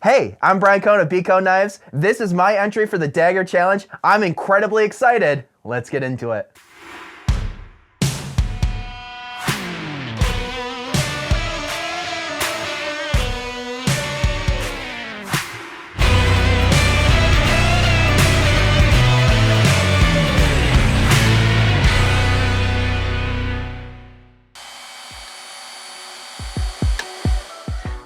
Hey, I'm Brian Cohn of BCO Knives. This is my entry for the Dagger Challenge. I'm incredibly excited. Let's get into it.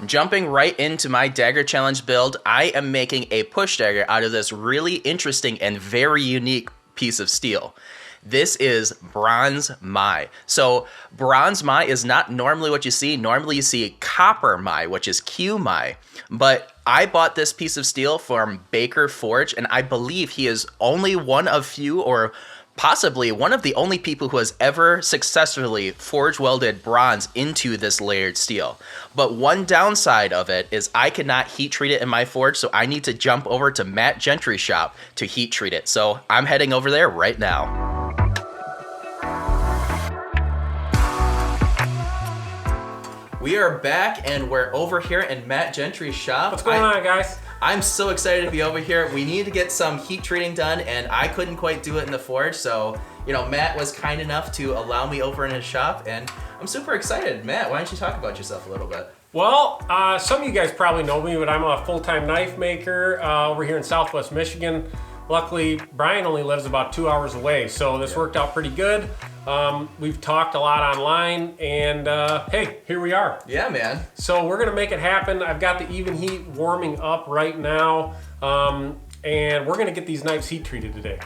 Jumping right into my Dagger Challenge build, I am making a push dagger out of this really interesting and very unique piece of steel. This is Bronze-Mai. So Bronze-Mai is not normally what you see. Normally you see Copper-Mai, which is Q-Mai. But I bought this piece of steel from Baker Forge, and I believe he is only one of few, or possibly one of the only people who has ever successfully forge welded bronze into this layered steel. But one downside of it is I cannot heat treat it in my forge, so I need to jump over to Matt Gentry's shop to heat treat it. So I'm heading over there right now. We are back and we're over here in Matt Gentry's shop. What's going on, guys? I'm so excited to be over here. We need to get some heat treating done, and I couldn't quite do it in the forge, so Matt was kind enough to allow me over in his shop, and I'm super excited. Matt, why don't you talk about yourself a little bit? Well, some of you guys probably know me, but I'm a full-time knife maker over here in Southwest Michigan. Luckily, Brian only lives about 2 hours away, so this worked out pretty good. We've talked a lot online, and hey, here we are. Yeah, man. So we're gonna make it happen. I've got the even heat warming up right now, and we're gonna get these knives heat treated today.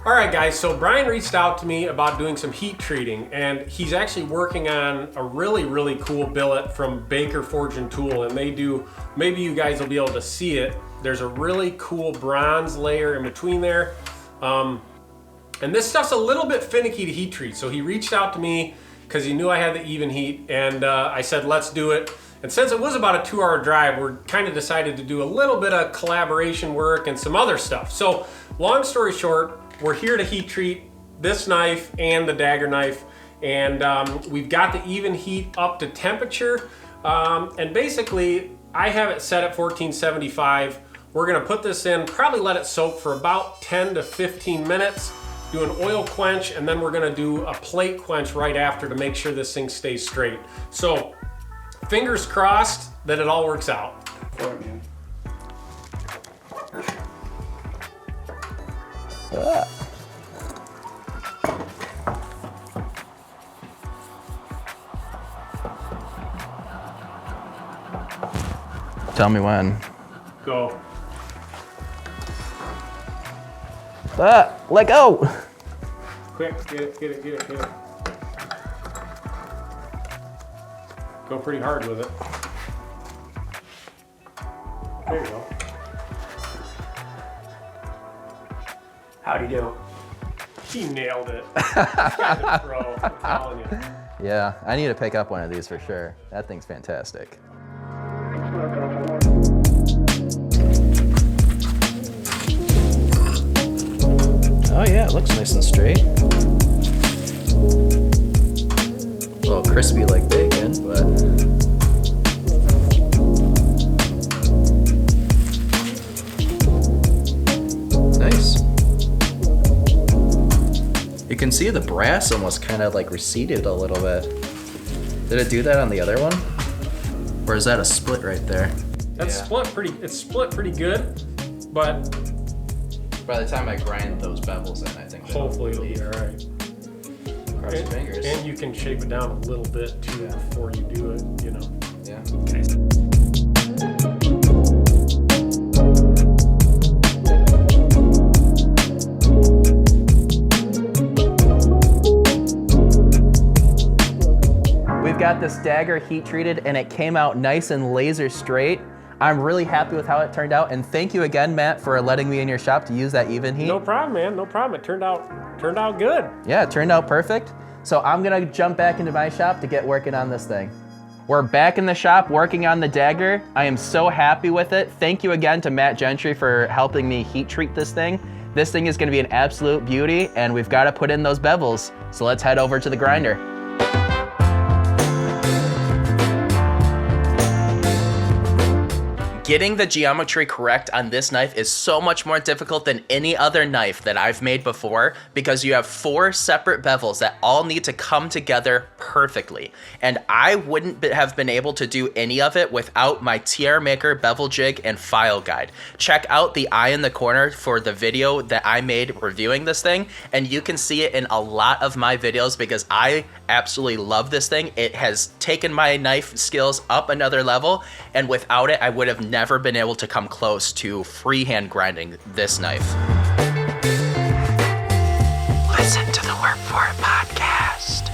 All right, guys, so Brian reached out to me about doing some heat treating, and he's actually working on a really, really cool billet from Baker Forge and Tool, and they do, maybe you guys will be able to see it. There's a really cool bronze layer in between there. And this stuff's a little bit finicky to heat treat. So he reached out to me because he knew I had the even heat, and I said, let's do it. And since it was about a 2 hour drive, we're kind of decided to do a little bit of collaboration work and some other stuff. So long story short, we're here to heat treat this knife and the Dagger knife. And we've got the even heat up to temperature. And basically I have it set at 1475. We're gonna put this in, probably let it soak for about 10 to 15 minutes, do an oil quench, and then we're gonna do a plate quench right after to make sure this thing stays straight. So, fingers crossed that it all works out. Tell me when. Go. Let go! Quick, get it. Go pretty hard with it. There you go. How'd he do? He nailed it. This guy's a pro, I'm telling you. Yeah, I need to pick up one of these for sure. That thing's fantastic. Oh yeah, it looks nice and straight. A little crispy like bacon, but... Nice. You can see the brass almost kind of like receded a little bit. Did it do that on the other one? Or is that a split right there? That's it's split pretty good, but by the time I grind those bevels in, I think hopefully it'll be all right. Cross your fingers. And you can shape it down a little bit too before you do it, Yeah. Okay. We've got this Dagger heat treated and it came out nice and laser straight. I'm really happy with how it turned out, and thank you again, Matt, for letting me in your shop to use that even heat. No problem, man. No problem. It turned out good. Yeah, it turned out perfect. So I'm gonna jump back into my shop to get working on this thing. We're back in the shop working on the Dagger. I am so happy with it. Thank you again to Matt Gentry for helping me heat treat this thing. This thing is gonna be an absolute beauty, and we've gotta put in those bevels. So let's head over to the grinder. Getting the geometry correct on this knife is so much more difficult than any other knife that I've made before because you have 4 separate bevels that all need to come together perfectly. And I wouldn't have been able to do any of it without my TR Maker bevel jig and file guide. Check out the eye in the corner for the video that I made reviewing this thing, and you can see it in a lot of my videos because I absolutely love this thing. It has taken my knife skills up another level, and without it, I would have never been able to come close to freehand grinding this knife. Listen to the Work For It podcast.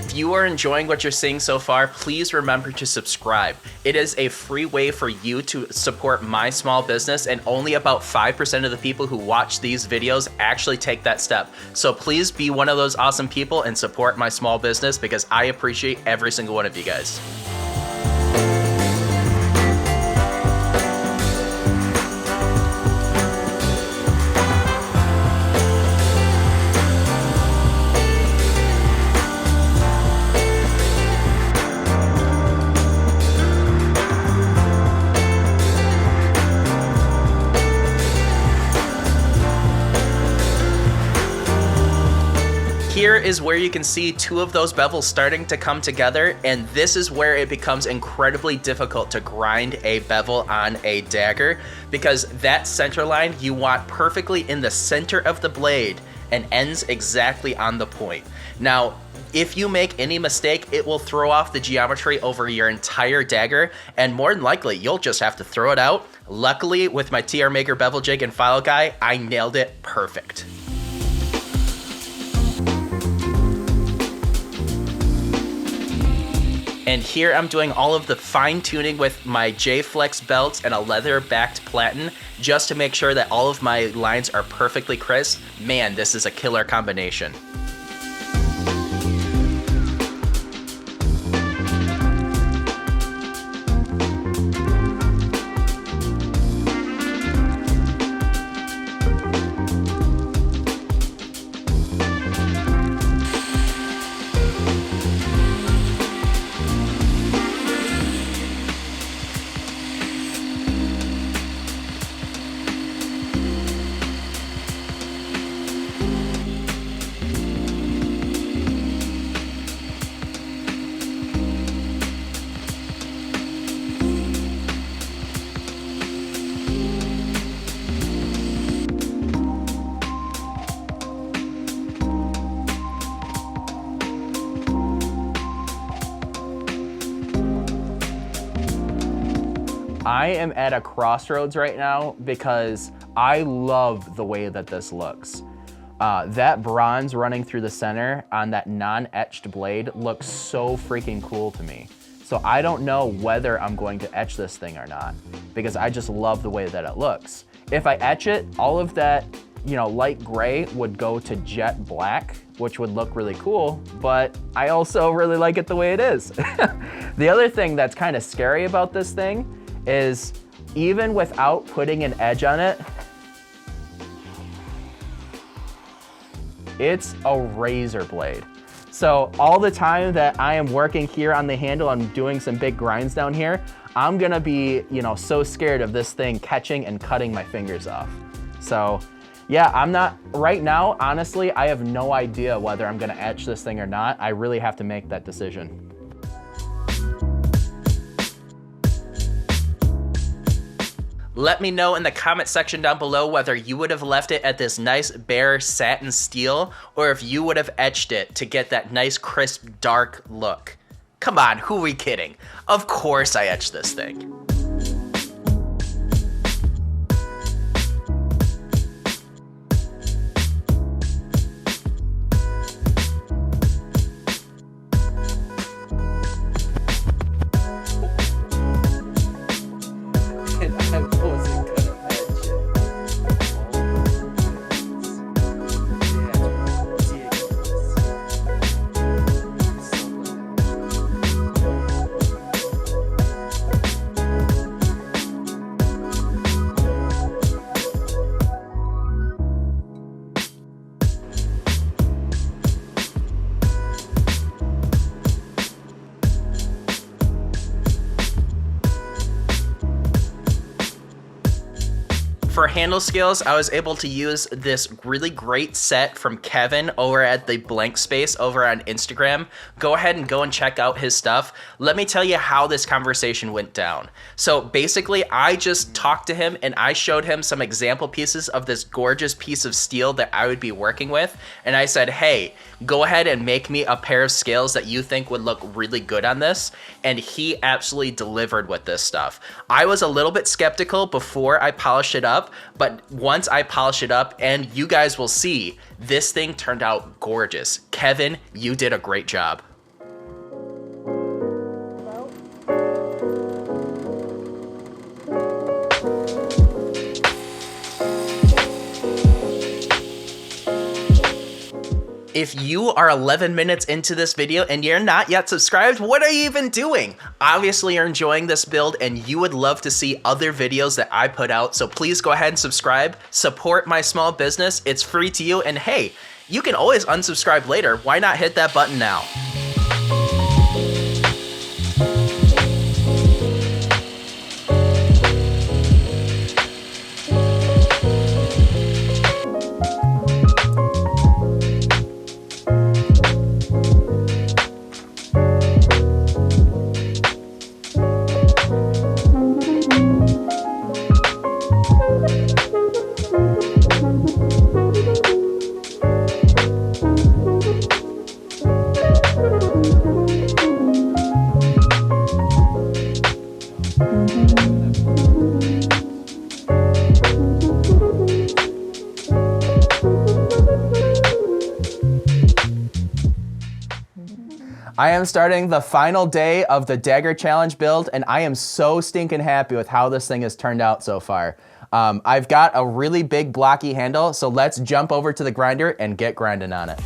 If you are enjoying what you're seeing so far, please remember to subscribe. It is a free way for you to support my small business, and only about 5% of the people who watch these videos actually take that step. So please be one of those awesome people and support my small business because I appreciate every single one of you guys. Here is where you can see 2 of those bevels starting to come together, and this is where it becomes incredibly difficult to grind a bevel on a dagger because that center line you want perfectly in the center of the blade and ends exactly on the point. Now, if you make any mistake, it will throw off the geometry over your entire dagger, and more than likely, you'll just have to throw it out. Luckily, with my TR Maker bevel jig and file guide, I nailed it perfect. And here I'm doing all of the fine tuning with my J-Flex belts and a leather backed platen just to make sure that all of my lines are perfectly crisp. Man, this is a killer combination. I am at a crossroads right now because I love the way that this looks. That bronze running through the center on that non-etched blade looks so freaking cool to me. So I don't know whether I'm going to etch this thing or not because I just love the way that it looks. If I etch it, all of that, light gray would go to jet black, which would look really cool, but I also really like it the way it is. The other thing that's kind of scary about this thing is even without putting an edge on it, it's a razor blade. So all the time that I am working here on the handle, I'm doing some big grinds down here, I'm gonna be, so scared of this thing catching and cutting my fingers off. So yeah, right now, honestly, I have no idea whether I'm gonna etch this thing or not. I really have to make that decision. Let me know in the comment section down below whether you would have left it at this nice bare satin steel or if you would have etched it to get that nice crisp dark look. Come on, who are we kidding? Of course I etched this thing. For handle scales, I was able to use this really great set from Kevin over at the Blank Space over on Instagram. Go ahead and go and check out his stuff. Let me tell you how this conversation went down. So basically, I just talked to him and I showed him some example pieces of this gorgeous piece of steel that I would be working with. And I said, hey, go ahead and make me a pair of scales that you think would look really good on this. And he absolutely delivered with this stuff. I was a little bit skeptical before I polished it up, but once I polish it up, and you guys will see, this thing turned out gorgeous. Kevin, you did a great job. If you are 11 minutes into this video and you're not yet subscribed, what are you even doing? Obviously you're enjoying this build and you would love to see other videos that I put out, so please go ahead and subscribe, support my small business, it's free to you, and hey, you can always unsubscribe later, why not hit that button now? I am starting the final day of the Dagger Challenge build, and I am so stinking happy with how this thing has turned out so far. I've got a really big blocky handle, so let's jump over to the grinder and get grinding on it.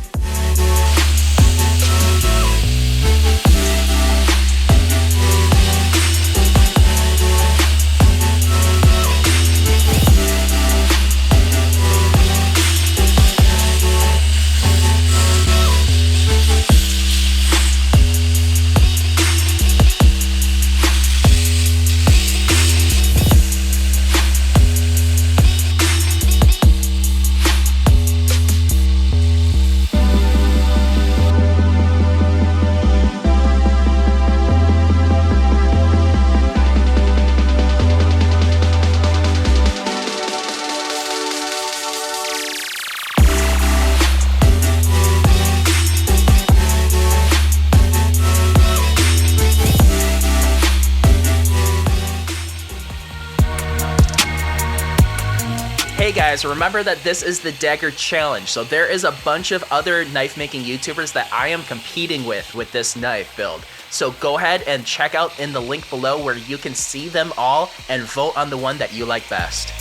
Hey guys, remember that this is the Dagger Challenge, so there is a bunch of other knife making YouTubers that I am competing with this knife build. So go ahead and check out in the link below where you can see them all and vote on the one that you like best.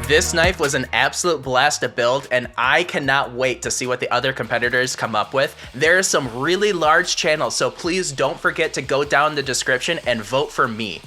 This knife was an absolute blast to build, and I cannot wait to see what the other competitors come up with. There are some really large channels, so please don't forget to go down in the description and vote for me.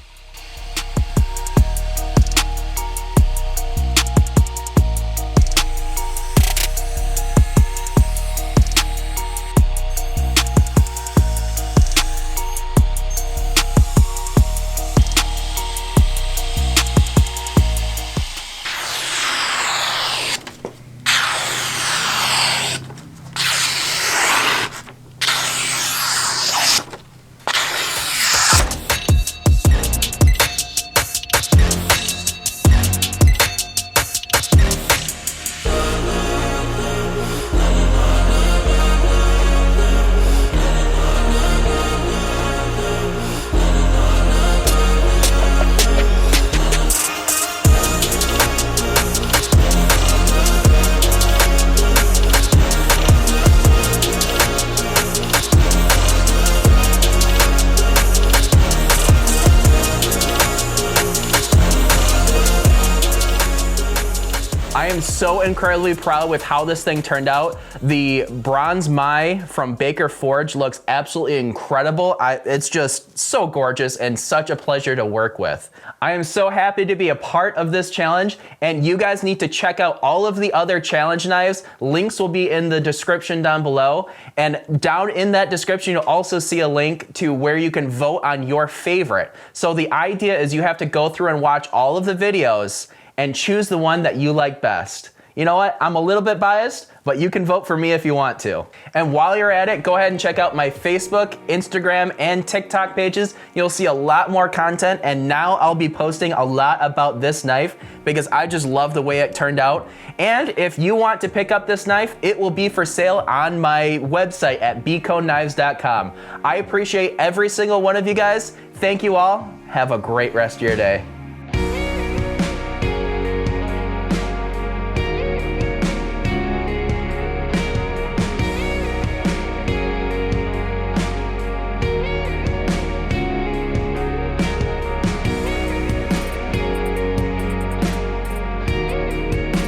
am so incredibly proud with how this thing turned out. The Bronze-Mai from Baker Forge looks absolutely incredible. It's just so gorgeous and such a pleasure to work with. I am so happy to be a part of this challenge, and you guys need to check out all of the other challenge knives. Links will be in the description down below, and down in that description you'll also see a link to where you can vote on your favorite. So the idea is you have to go through and watch all of the videos and choose the one that you like best. You know what? I'm a little bit biased, but you can vote for me if you want to. And while you're at it, go ahead and check out my Facebook, Instagram, and TikTok pages. You'll see a lot more content, and now I'll be posting a lot about this knife because I just love the way it turned out. And if you want to pick up this knife, it will be for sale on my website at bconeknives.com. I appreciate every single one of you guys. Thank you all. Have a great rest of your day.